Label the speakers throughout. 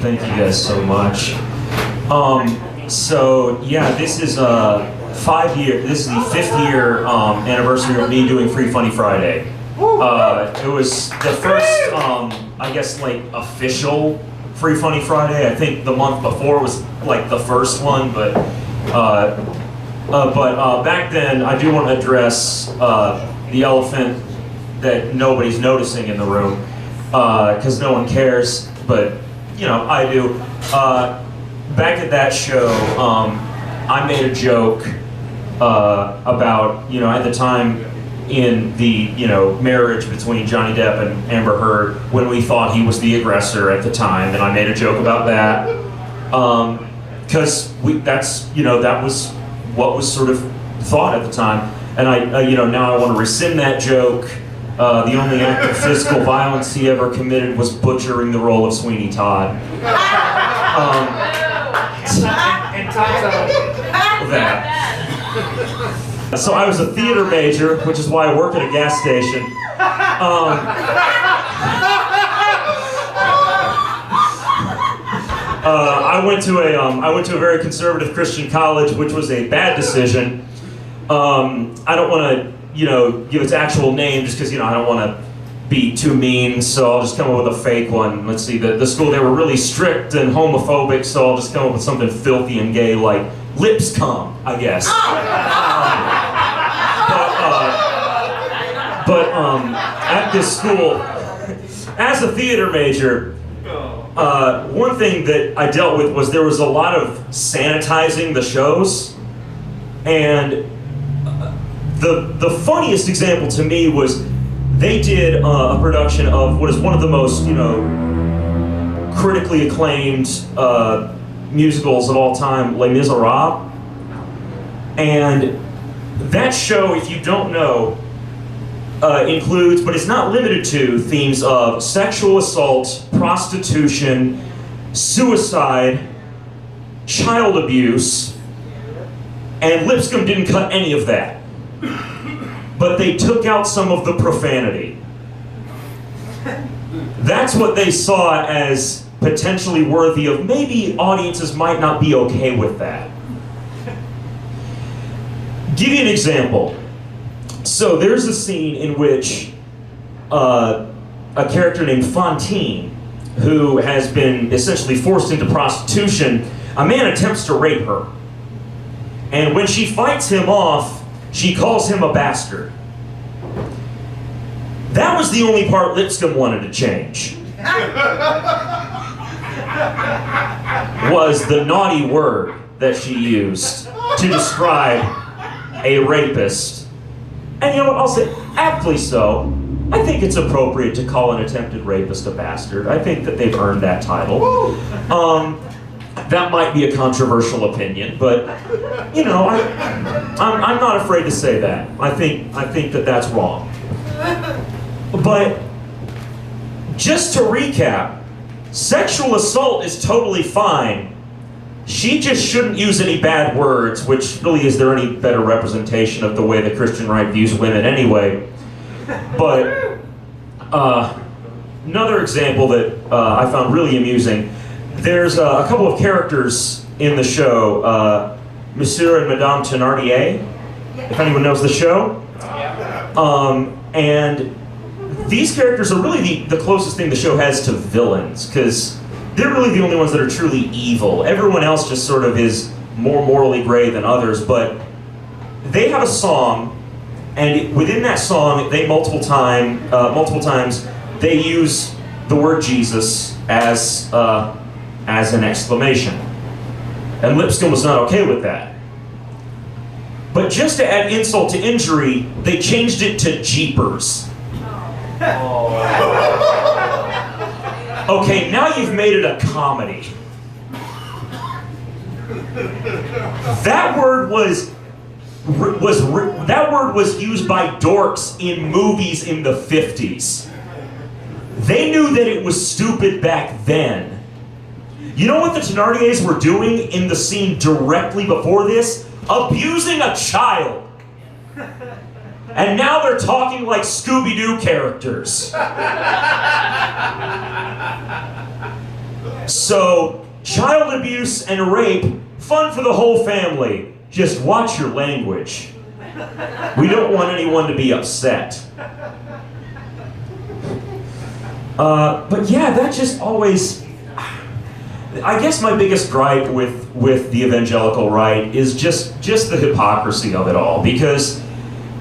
Speaker 1: Thank you guys so much. So yeah, this is This is the 5th year anniversary of me doing Free Funny Friday. It was the first, I guess, like official Free Funny Friday. I think the month before was like the first one, but back then I do want to address the elephant that nobody's noticing in the room, because no one cares, but you know, I do. Back at that show, I made a joke about, you know, at the time in the, you know, marriage between Johnny Depp and Amber Heard, when we thought he was the aggressor at the time, and I made a joke about that, because that's, you know, that was what was sort of thought at the time, and I you know, now I want to rescind that joke. The only act of physical violence he ever committed was butchering the role of Sweeney Todd. That. So I was a theater major, which is why I work at a gas station. I went to a very conservative Christian college, which was a bad decision. I don't want to, you know, give its actual name just because, you know, I don't want to be too mean, so I'll just come up with a fake one. Let's see, the school, they were really strict and homophobic, so I'll just come up with something filthy and gay like Lipscomb, I guess. At this school, as a theater major, one thing that I dealt with was there was a lot of sanitizing the shows, and the funniest example to me was they did a production of what is one of the most, you know, critically acclaimed musicals of all time, Les Miserables. And that show, if you don't know, includes, but it's not limited to, themes of sexual assault, prostitution, suicide, child abuse, and Lipscomb didn't cut any of that. But they took out some of the profanity. That's what they saw as potentially worthy of, maybe audiences might not be okay with that. Give you an example. So there's a scene in which a character named Fantine, who has been essentially forced into prostitution, a man attempts to rape her. And when she fights him off, she calls him a bastard. That was the only part Lipscomb wanted to change. Was the naughty word that she used to describe a rapist. And you know what, I'll say, aptly so. I think it's appropriate to call an attempted rapist a bastard. I think that they've earned that title. That might be a controversial opinion, but you know, I'm not afraid to say that. I think that that's wrong. But just to recap, sexual assault is totally fine. She just shouldn't use any bad words, which really, is there any better representation of the way the Christian right views women anyway? But another example that I found really amusing, there's a couple of characters in the show, Monsieur and Madame Thénardier, if anyone knows the show. And these characters are really the closest thing the show has to villains, because they're really the only ones that are truly evil. Everyone else just sort of is more morally gray than others, but they have a song, and within that song, they multiple times, they use the word Jesus as an exclamation. And Lipscomb was not okay with that. But just to add insult to injury, they changed it to Jeepers. Okay, now you've made it a comedy. That word was used by dorks in movies in the 50s. They knew that it was stupid back then. You know what the Thénardiers were doing in the scene directly before this? Abusing a child. And now they're talking like Scooby-Doo characters. So, child abuse and rape, fun for the whole family. Just watch your language. We don't want anyone to be upset. But yeah, that just always... I guess my biggest gripe with the evangelical right is just the hypocrisy of it all. Because,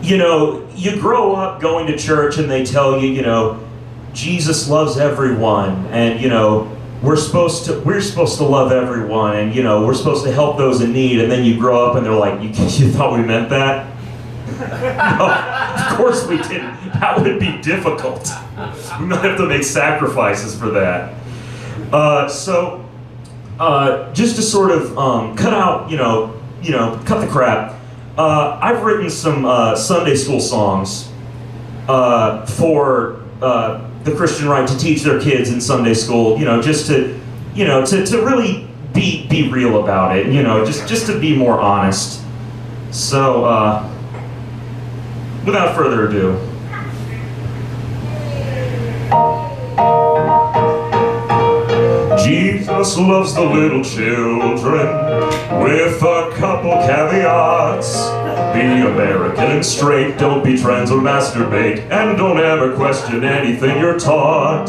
Speaker 1: you know, you grow up going to church and they tell you, you know, Jesus loves everyone, and, you know, we're supposed to love everyone, and, you know, we're supposed to help those in need, and then you grow up and they're like, you thought we meant that? No, of course we didn't. That would be difficult. We might have to make sacrifices for that. Just to sort of cut out, cut the crap. I've written some Sunday school songs for the Christian right to teach their kids in Sunday school. You know, just to really be real about it. You know, just to be more honest. So, without further ado. Jesus loves the little children with a couple caveats. Be American and straight, don't be trans or masturbate, and don't ever question anything you're taught.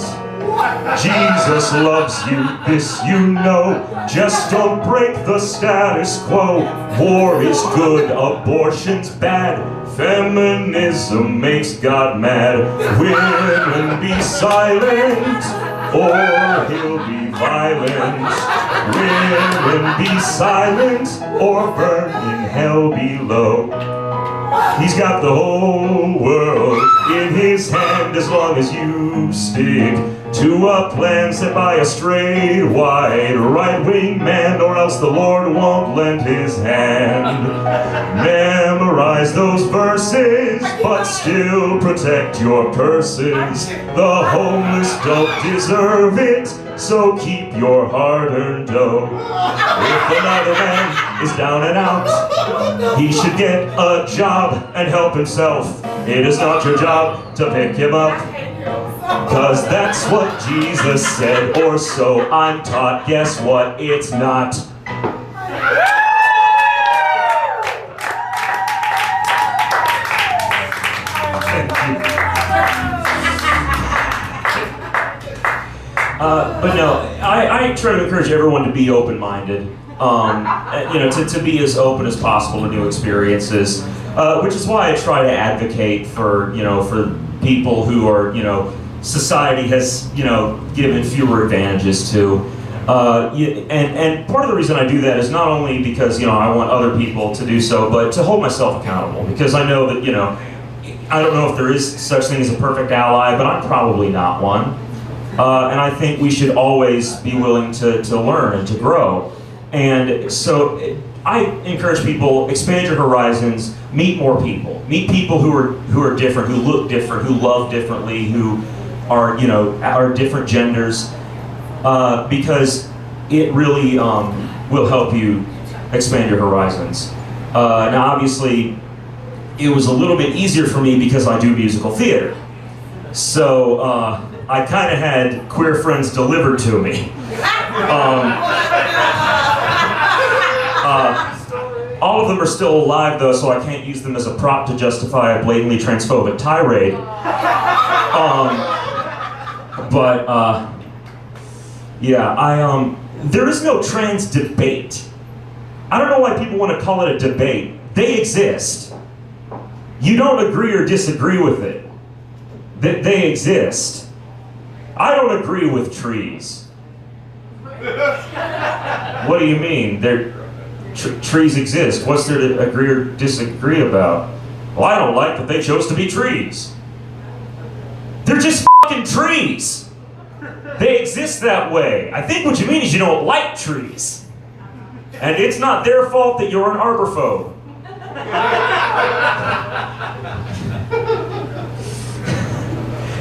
Speaker 1: Jesus loves you, this you know, just don't break the status quo. War is good, abortion's bad, feminism makes God mad. Women be silent, or he'll be violent. Women be silent, or burn in hell below. He's got the whole world in his hand as long as you stick to a plan set by a straight, white, right-wing man, or else the Lord won't lend his hand. Memorize those verses, but still protect your purses. The homeless don't deserve it, so keep your hard-earned dough. If another man is down and out, he should get a job and help himself. It is not your job to pick him up, 'cause that's what Jesus said, or so I'm taught. Guess what? It's not. But no, I try to encourage everyone to be open-minded. To be as open as possible to new experiences, which is why I try to advocate for people who are, society has, given fewer advantages to. And part of the reason I do that is not only because, I want other people to do so, but to hold myself accountable. Because I know that, I don't know if there is such thing as a perfect ally, but I'm probably not one. And I think we should always be willing to learn and to grow. And so I encourage people, expand your horizons, meet more people. Meet people who are different, who look different, who love differently, who are, are different genders, because it really will help you expand your horizons. Now obviously, it was a little bit easier for me because I do musical theater. So I kind of had queer friends delivered to me. All of them are still alive though, so I can't use them as a prop to justify a blatantly transphobic tirade. There is no trans debate. I don't know why people want to call it a debate. They exist. You don't agree or disagree with it. They exist. I don't agree with trees. What do you mean? Trees exist. What's there to agree or disagree about? Well, I don't like that they chose to be trees. They're just fucking trees. They exist that way. I think what you mean is you don't like trees. And it's not their fault that you're an arborphobe.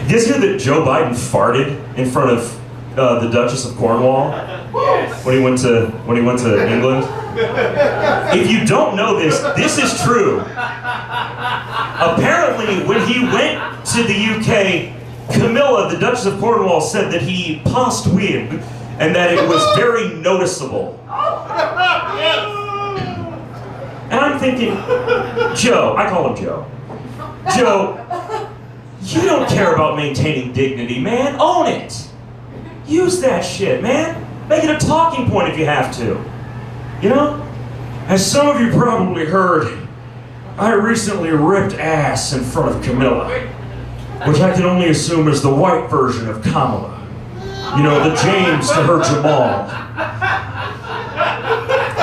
Speaker 1: You guys hear that Joe Biden farted in front of the Duchess of Cornwall when he went to England? If you don't know this, this is true. Apparently, when he went to the UK, Camilla, the Duchess of Cornwall, said that he passed wind and that it was very noticeable. And I'm thinking, Joe, I call him Joe. Joe, you don't care about maintaining dignity, man. Own it. Use that shit, man. Make it a talking point if you have to. You know? As some of you probably heard, I recently ripped ass in front of Camilla, which I can only assume is the white version of Kamala. You know, the James to her Jamal.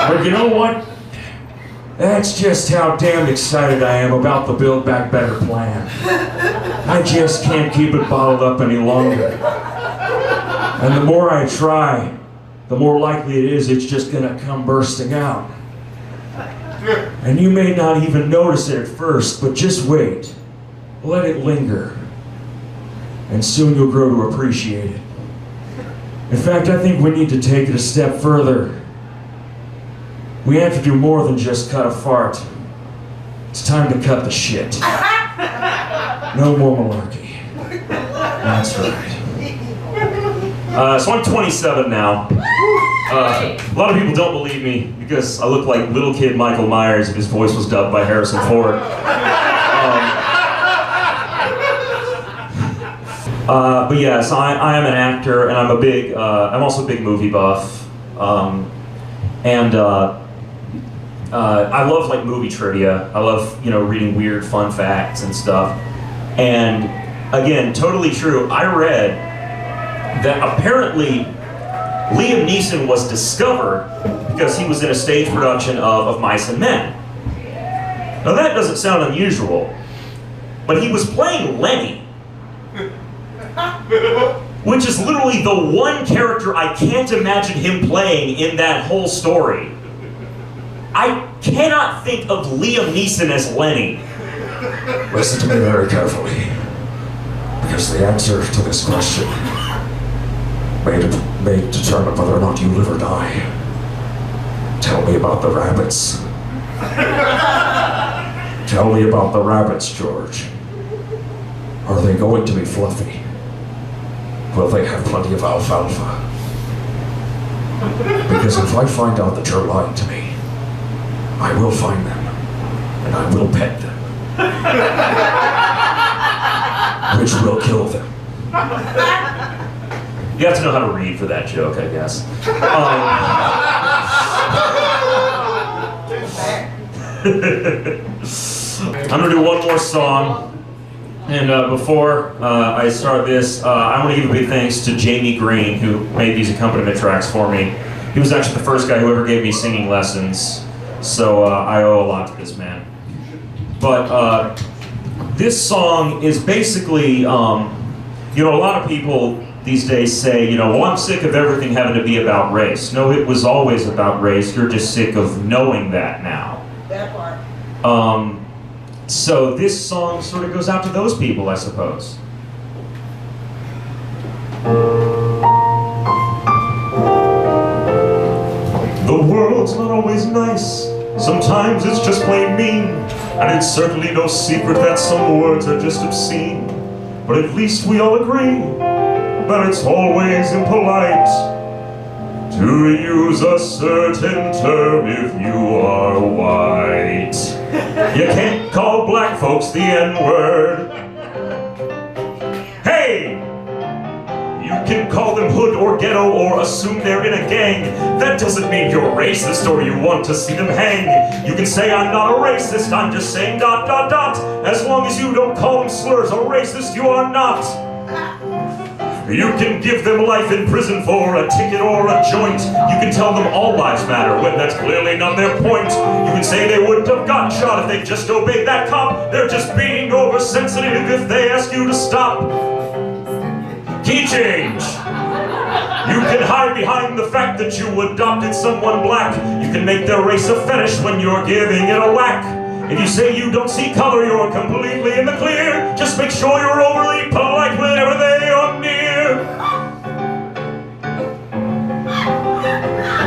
Speaker 1: But you know what? That's just how damn excited I am about the Build Back Better plan. I just can't keep it bottled up any longer. And the more I try, the more likely it is it's just gonna come bursting out. And you may not even notice it at first, but just wait. Let it linger. And soon you'll grow to appreciate it. In fact, I think we need to take it a step further. We have to do more than just cut a fart. It's time to cut the shit. No more malarkey. That's right. So I'm 27 now. A lot of people don't believe me because I look like little kid Michael Myers if his voice was dubbed by Harrison Ford. But yeah, so I am an actor, and I'm also a big movie buff. I love like movie trivia. I love, you know, reading weird fun facts and stuff. And again, totally true. I read that apparently Liam Neeson was discovered because he was in a stage production of Mice and Men. Now that doesn't sound unusual, but he was playing Lenny, which is literally the one character I can't imagine him playing in that whole story. I cannot think of Liam Neeson as Lenny.
Speaker 2: Listen to me very carefully, because the answer to this question may determine whether or not you live or die. Tell me about the rabbits. Tell me about the rabbits, George. Are they going to be fluffy? Will they have plenty of alfalfa? Because if I find out that you're lying to me, I will find them, and I will pet them. Which will kill them.
Speaker 1: You have to know how to read for that joke, I guess. I'm gonna do one more song, and before I start this, I want to give a big thanks to Jamie Green, who made these accompaniment tracks for me. He was actually the first guy who ever gave me singing lessons, so I owe a lot to this man. But this song is basically, you know, a lot of people these days say, you know, well, I'm sick of everything having to be about race. No, it was always about race. You're just sick of knowing that now.
Speaker 3: That part.
Speaker 1: So this song sort of goes out to those people, I suppose. The world's not always nice. Sometimes it's just plain mean. And it's certainly no secret that some words are just obscene. But at least we all agree that it's always impolite to use a certain term if you are white. You can't call black folks the N-word. Hey! You can call them hood or ghetto or assume they're in a gang. That doesn't mean you're racist or you want to see them hang. You can say I'm not a racist, I'm just saying ... As long as you don't call them slurs, a racist you are not. You can give them life in prison for a ticket or a joint. You can tell them all lives matter when that's clearly not their point. You can say they wouldn't have gotten shot if they just obeyed that cop. They're just being oversensitive if they ask you to stop. Key change. You can hide behind the fact that you adopted someone black. You can make their race a fetish when you're giving it a whack. If you say you don't see color, you're completely in the clear. Just make sure you're overly polite whenever they are near.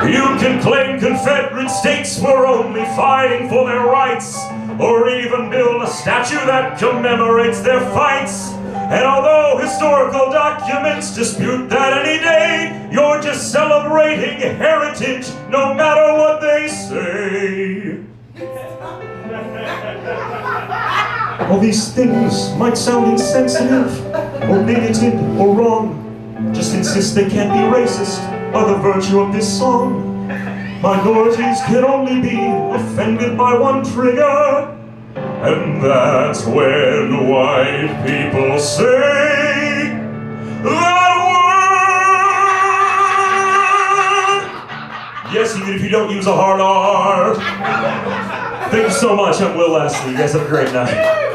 Speaker 1: You can claim Confederate states were only fighting for their rights, or even build a statue that commemorates their fights. And although historical documents dispute that any day, you're just celebrating heritage no matter what they say. All these things might sound insensitive, or bigoted, or wrong. Just insist they can't be racist by the virtue of this song. Minorities can only be offended by one trigger, and that's when white people say that word. Yes, even if you don't use a hard R. Thank you so much. I'm Will Lasley. You guys have a great night.